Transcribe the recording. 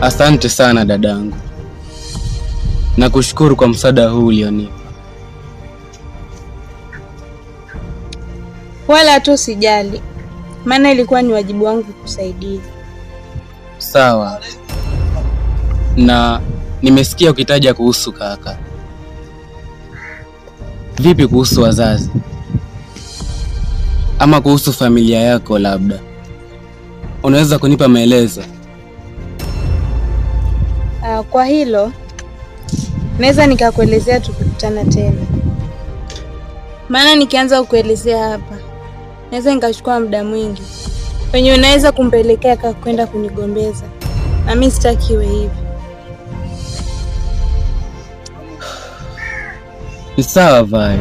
Asante sana dadangu. Nakushukuru kwa msaada huu ulionipa. Wala tu sijali, maana ilikuwa ni wajibu wangu kukusaidia. Sawa. Na nimesikia ukitaja kuhusu kaka. Vipi kuhusu wazazi? Ama kuhusu familia yako labda? Unaweza kunipa maelezo? Kwa hilo naweza nikakuelezea tukikutana tena. Maana nikianza kukuelezea hapa naweza nikachukua muda mwingi. Wenye unaweza kumpelekea kaka kwenda kunigombeza. Na mimi sitaki iwe hivi. Ni sawa Vai.